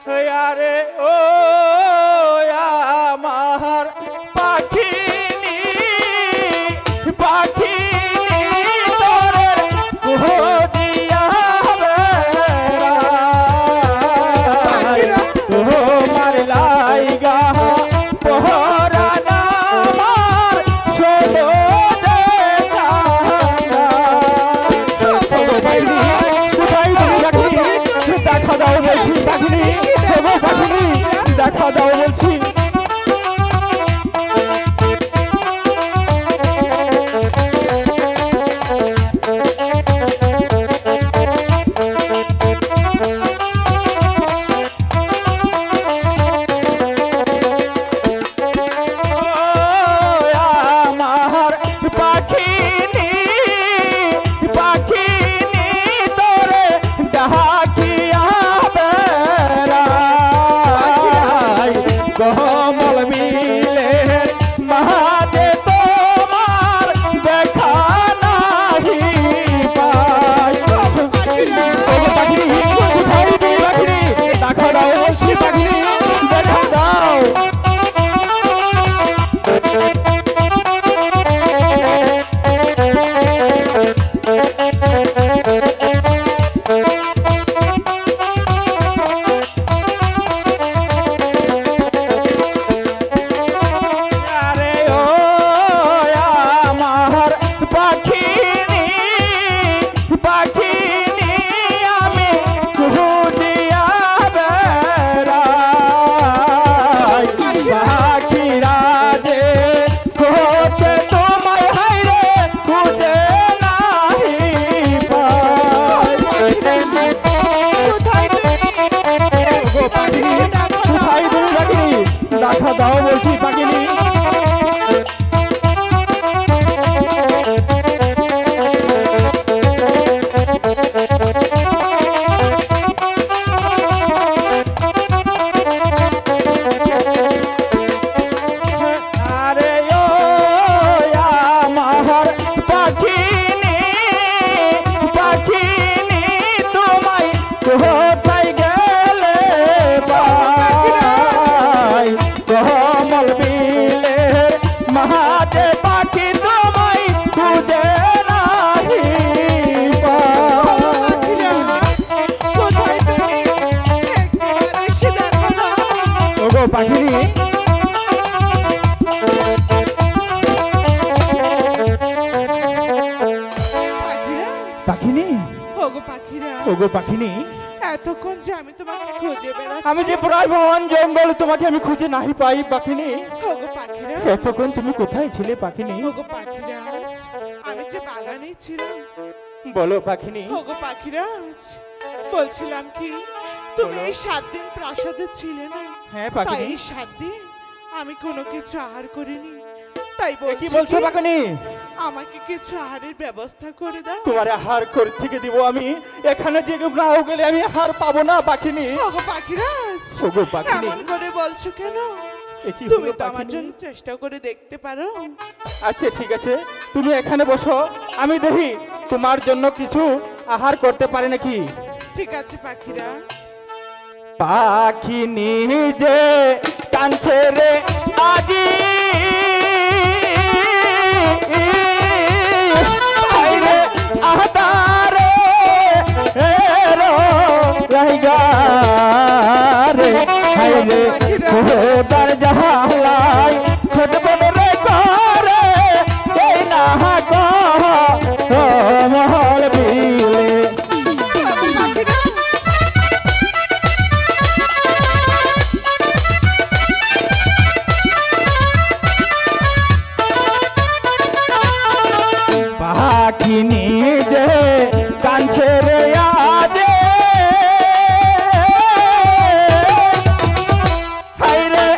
আরে ও আমার পাখিনি পাখিনি তোরে কোদিয়া বেড়াই তোমার লাইগা পহরানা আমার শোনো যে কান্না। কোথায় তুমি রাখনি দেখা দাও বলছি পাখিনি পাখিনি দেখা দাও বলছি। আমার পাখিনি পাখিনি তোরে ডাকিয়া বেড়াই কমল মিলে মাঝে তোমার দেখা নাহি পাই। পাখিনি কোথায় তুমি পাখিনি দেখা দাও বলছি পাখিনি দেখা দাও। আরে ও আমার পাখিনি পাখিনি আমি খুঁজিয়া বেড়াই পাখিরা যে কোচে তোমায় হাইরে খুঁজে নাহি পাই। গো পাখিনি কোথায় তুমি পাখিনি দেখা দাও বলছি পাখিনি। আরে ও আমার পাখিনি পাখিনি তোমায় কোথায় গেলে পাই কমল বিলের মাঝে পাখি তোমায় খুঁজে নাহি পাই। ওগো পাখিনি পাখিনি ওগো পাখিরা, ওগো পাখিনি এতক্ষণ যে আমি তোমাকে খুঁজে বেড়াচ্ছি। আমি যে প্রায় বন জঙ্গল তোমাকে আমি খুঁজে নাহি পাই পাখিনি। ওগো পাখিরা, এতক্ষণ তুমি কোথায় ছিলে পাখিনি? ওগো পাখিরা, আমি যে বাগানেই ছিলাম। বলো পাখিনি। ওগো পাখিরা, বলছিলাম কি তুমি এই 7 দিন প্রাসাদে ছিলে না? হ্যাঁ তাই পাখিনি। এই 7 দিন আমি কোনো কিছু আহার করিনি। তাই কি বলছি বলছো কি, পাখিনি? আমাকে কিছু আহারের ব্যবস্থা করে দাও। তোমার আহার করে থেকে দিব আমি। এখানে যে নাও গেলে আমি আহার পাবো না পাখিনি। ওগো পাখিরা, ওগো পাখিনি। এমন করে বলছো কেন? এ কি তুমি হলো তো আমার পাখিনি? জন্য চেষ্টা করে দেখতে পারো। আচ্ছা ঠিক আছে, তুমি এখানে বসো, আমি দেখি তোমার জন্য কিছু আহার করতে পারে নাকি। ঠিক আছে পাখিরা। পাখিনি যে কানছে রে আজি আইরে আহতারে এরো রাইগা রে হাইরে খোদার জাহালাই ছোট বড় রে করে এই না গো মহল বিলে। পাখিনি যে কানছে রে আজে হাইরে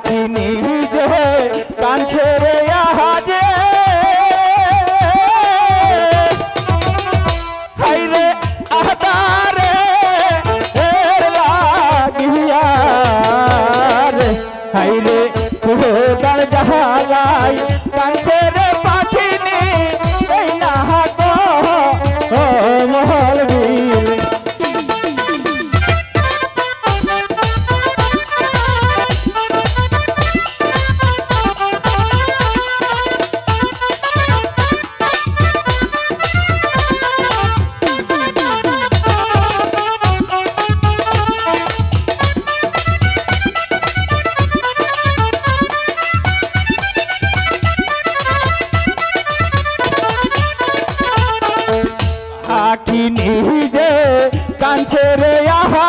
আখি নিজে কাঁদছে রে আহাজে হাইরে আহতারে এর লাগিয়া রে হাইরে খোদার জাহালাই কাঁদছে রে পাখিনি এই না গো ও মহল বিল আখি নিজে কাঁদছে রে আহা